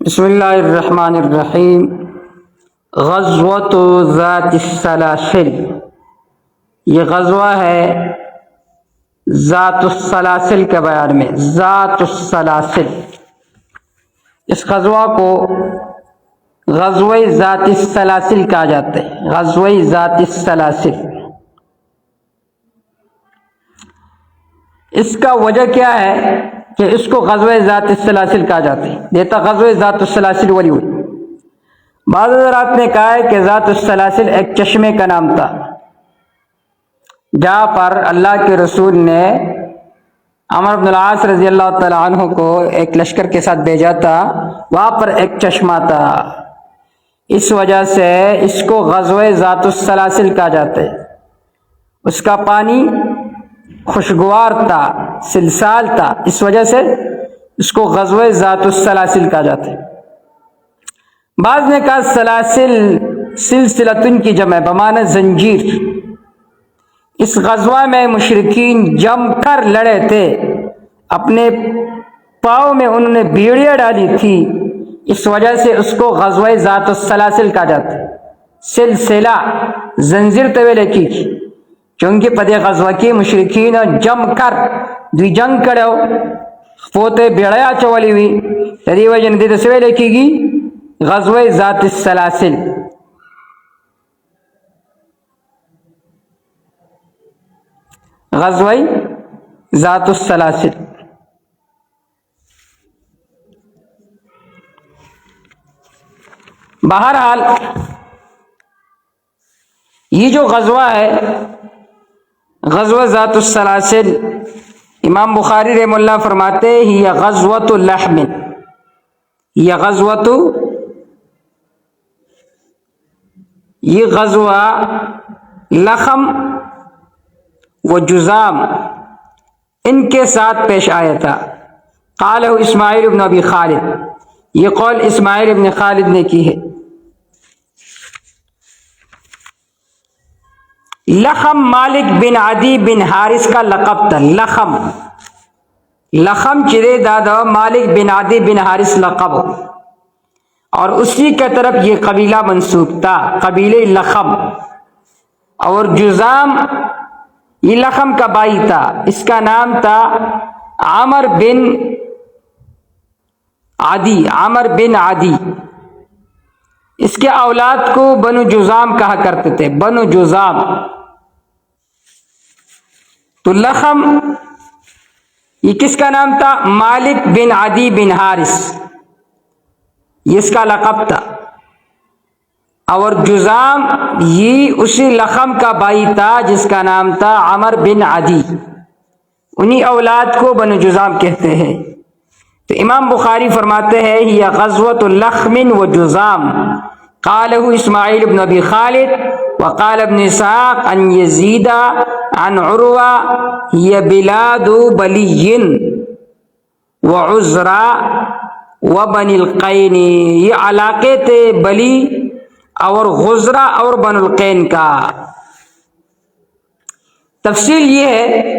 بسم اللہ الرحمن الرحیم۔ غزوۃ ذات السلاسل، یہ غزوہ ہے ذات السلاسل کے بیان میں۔ ذات السلاسل، اس غزوہ کو غزوہ ذات السلاسل کہا جاتا ہے۔ غزوہ ذات السلاسل، اس کا وجہ کیا ہے کہ اس کو غزوہ ذات السلاسل کہا جاتا ہے؟ دیتا غزوہ ذات السلاسل ولی ہوئی۔ بعض حضرات نے کہا ہے کہ ذات السلاسل ایک چشمے کا نام تھا، جہاں پر اللہ کے رسول نے عمرو بن العاص رضی اللہ تعالیٰ عنہ کو ایک لشکر کے ساتھ بھیجا تھا، وہاں پر ایک چشمہ تھا، اس وجہ سے اس کو غزوہ ذات السلاسل کہا جاتا ہے۔ اس کا پانی خوشگوار تھا، سلسال تھا، اس وجہ سے اس کو غزوہ ذات السلاسل کہا جاتا ہے۔ بعض نے کہا سلاسل سلسلتن کی جمع بمعنی زنجیر۔ اس غزوہ میں مشرکین جم کر لڑے تھے، اپنے پاؤں میں انہوں نے بیڑیاں ڈالی تھی، اس وجہ سے اس کو غزوہ ذات السلاسل کہا جاتا ہے۔ سلسلہ زنجیر طویل لکھی کی، چونکہ پدے غزوہ کی مشرکین جم کر دوی جنگ کرے ہو پوتے بیڑیا چولی ہوئی، تدی وجہ نے تسویل لکھی گی غزوہ ذات السلاسل۔ غزوہ ذات السلاسل۔ بہرحال یہ جو غزوہ ہے غزوہ ذات السلاسل، امام بخاری رحمہ اللہ فرماتے ہیں یہ غزوۃ لحم، یہ غزوۃ، یہ غزوہ لخم و جزام ان کے ساتھ پیش آیا تھا۔ قالہ اسماعیل ابن ابی خالد، یہ قول اسماعیل ابن خالد نے کی ہے۔ لخم مالک بن عدی بن حارث کا لقب تھا۔ لخم، لخم چرے دادا مالک بن عدی بن حارث لقب، اور اسی کی طرف یہ قبیلہ منسوب تھا، قبیلہ لخم۔ اور جزام یہ لخم کا بھائی تھا، اس کا نام تھا عامر بن عدی، عامر بن عدی۔ اس کے اولاد کو بنو جزام کہا کرتے تھے، بنو جزام۔ تو لخم یہ کس کا نام تھا؟ مالک بن عدی بن حارث، یہ اس کا لقب تھا۔ اور جزام یہ اسی لخم کا بھائی تھا جس کا نام تھا عمر بن عدی، انہی اولاد کو بنو جزام کہتے ہیں۔ تو امام بخاری فرماتے ہیں یہ غزوۃ لخم و جزام۔ قالہ اسماعیل بن ابی خالد وقال ابن اسحاق عن یزید عن عروہ یہ بلاد بلی و عزرا و بن القین، یہ علاقے تھے بلی اور غزرا اور بن القین کا۔ تفصیل یہ ہے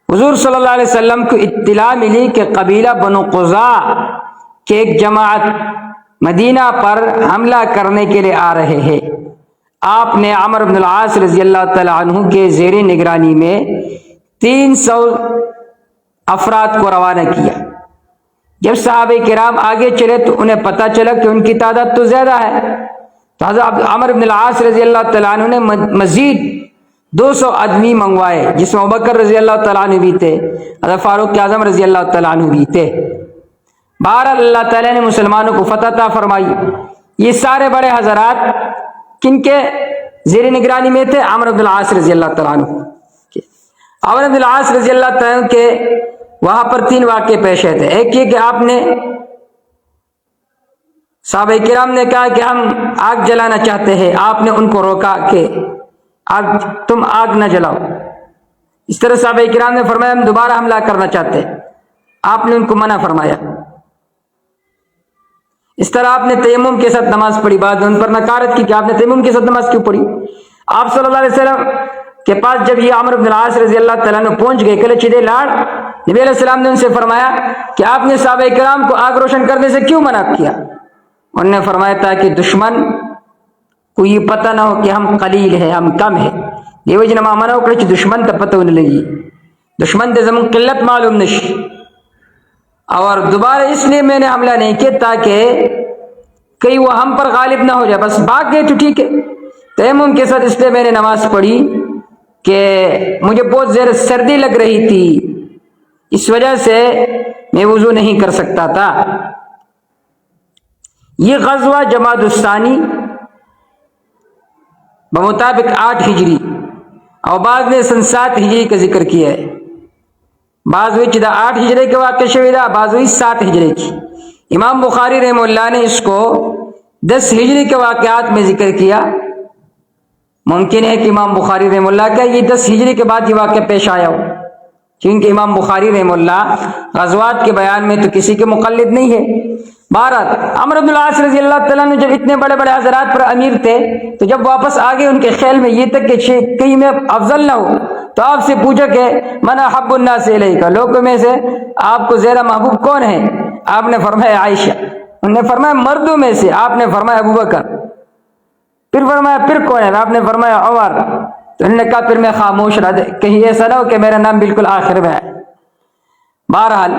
حضور صلی اللہ علیہ وسلم کو اطلاع ملی کہ قبیلہ بنو قزاع کے ایک جماعت مدینہ پر حملہ کرنے کے لیے آ رہے ہیں۔ آپ نے عمرو بن العاص رضی اللہ تعالی عنہ کے زیر نگرانی میں 300 افراد کو روانہ کیا۔ جب صحابہ کرام آگے چلے تو انہیں پتہ چلا کہ ان کی تعداد تو زیادہ ہے، تو حضرت عمرو بن العاص رضی اللہ تعالیٰ عنہ نے مزید 200 آدمی منگوائے، جس میں ابوبکر رضی اللہ تعالیٰ عنہ بھی تھے، حضرت فاروق اعظم رضی اللہ تعالیٰ عنہ بھی تھے۔ بہرحال اللہ تعالیٰ نے مسلمانوں کو فتح عطا فرمائی۔ یہ سارے بڑے حضرات کن کے زیر نگرانی میں تھے؟ عمرو بن العاص رضی اللہ تعالیٰ عنہ۔ عمرو بن العاص رضی اللہ تعالیٰ عنہ کے وہاں پر 3 واقعے پیش آئے تھے۔ ایک یہ کہ آپ نے صحابہ کرام نے کہا کہ ہم آگ جلانا چاہتے ہیں، آپ نے ان کو روکا کہ تم آگ نہ جلاؤ۔ اس طرح صحابہ کرام نے فرمایا ہم دوبارہ حملہ کرنا چاہتے ہیں، آپ نے ان کو منع فرمایا۔ اس طرح آپ نے تیمم کے ساتھ نماز پڑھی، بعد ان پر نکارت کی کہ آپ نے تیمم کے ساتھ نماز کیوں پڑھی۔ آپ صلی اللہ علیہ وسلم کے پاس جب یہ عمرو بن العاص رضی اللہ تعالیٰ عنہ پہنچ گئے، کلے چدے لاڑ نبی علیہ السلام نے ان سے فرمایا کہ آپ نے صحابہ کرام کو آگ روشن کرنے سے کیوں منع کیا؟ انہوں نے فرمایا تاکہ دشمن کو یہ پتہ نہ ہو کہ ہم قلیل ہیں، ہم کم ہیں. یہ وجہ نہ منع کرے کہ دشمن ته پتہ ونه لگی، دشمن ته زمون قلت معلوم نشي. اور دوبارہ اس لیے میں نے حملہ نہیں کیا تاکہ کہیں وہ ہم پر غالب نہ ہو جائے. بس بھاگ گئے تو ٹھیک ہے. تیمم کے ساتھ اس لیے میں نے نماز پڑھی کہ مجھے بہت زیادہ سردی لگ رہی تھی، اس وجہ سے میں وضو نہیں کر سکتا تھا. یہ غزوہ جمادی الثانی بمطابق 8 ہجری اور بعض نے سن 7 ہجری کا ذکر کیا ہے. بعض وچ دا 8 ہجری کے واقع شوی دا، بعض وچ 7 ہجری کی. امام بخاری رحم اللہ نے اس کو 10 ہجری کے واقعات میں ذکر کیا. ممکن ہے کہ امام بخاری رحم اللہ کا یہ 10 ہجری کے بعد یہ واقعہ پیش آیا ہو، کیونکہ امام بخاری رحم اللہ غزوات کے بیان میں تو کسی کے مقلد نہیں ہے. بہرحال عمرو بن العاص رضی اللہ تعالیٰ نے جب اتنے بڑے بڑے حضرات پر امیر تھے تو جب واپس آگے ان کے خیال میں یہ تک کہ کہیں میں افضل نہ ہو تو آپ سے پوچھا کہ من احب الناس الیک، لوگوں میں سے آپ کو زیادہ محبوب کون ہے؟ آپ نے فرمایا عائشہ. انہوں نے فرمایا مردوں میں سے؟ آپ نے فرمایا ابو بکر. پھر فرمایا پھر کون ہے؟ آپ نے فرمایا عمر. تو انہوں نے کہا پھر میں خاموش رہا، کہیں ایسا نہ ہو کہ میرا نام بالکل آخر میں ہے. بہرحال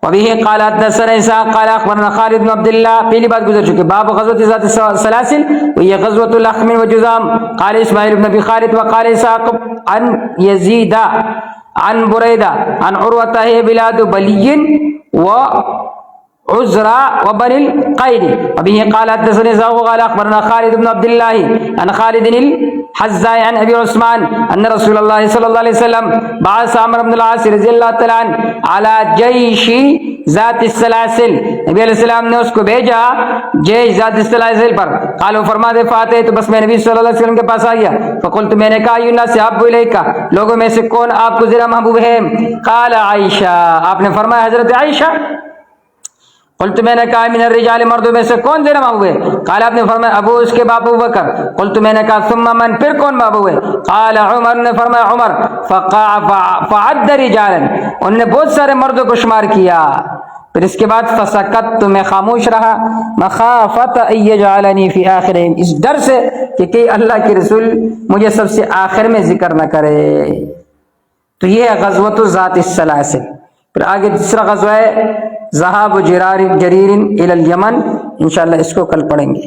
وبه قال حدثنا اسحاق قال اخبرنا خالد بن عبد الله. پہلی بات گزر چکی. باب غزوۃ ذات السلاسل وهي غزوۃ اللخم وجذام. قال اسماعیل بن ابي خالد وقال اسحاق عن يزيد عن بريدة عن عروة هي بلاد بلي وعزرا وبن القيد. وبه قال حدثنا اسحاق قال اخبرنا خالد بن عبد الله عن خالد الحزاء عن ابي عثمان ان رسول الله صلى الله عليه وسلم بعث عمرو بن العاص رضی اللہ تعالی عنہ على جيش ذات السلاسل. نبی علیہ السلام نے اس کو بھیجا جیش ذات السلاسل پر. قالوا فرماتے فاتح تو بس میں نبی صلی اللہ علیہ وسلم کے پاس آ گیا. فقلت میں نے کہا یونا سے آپ بولے کا لوگوں میں سے کون آپ کو زیادہ محبوب ہے؟ قال عائشہ. آپ نے فرمایا حضرت عائشہ. قلت میں نے کہا من الرجال مردوں میں سے کون زیادہ محبوب ہے؟ قال آپ نے فرمایا ابو، اس کے باپ ابو بکر. قلت میں نے کہا ثم من، پھر کون محبوب ہے؟ قال عمر. نے فرمایا عمر. فعد رجالا، انہوں نے بہت سارے مردوں کو شمار کیا. پھر اس کے بعد فسکت، تو میں خاموش رہا مخافت ان یجعلنی فی آخرہم، اس ڈر سے کہ اللہ کے رسول مجھے سب سے آخر میں ذکر نہ کرے. تو یہ ہے غزوۃ ذات السلاسل. پھر آگے دوسرا غزوہ ہے ذہاب جریر الی الیمن. انشاءاللہ اس کو کل پڑھیں گے.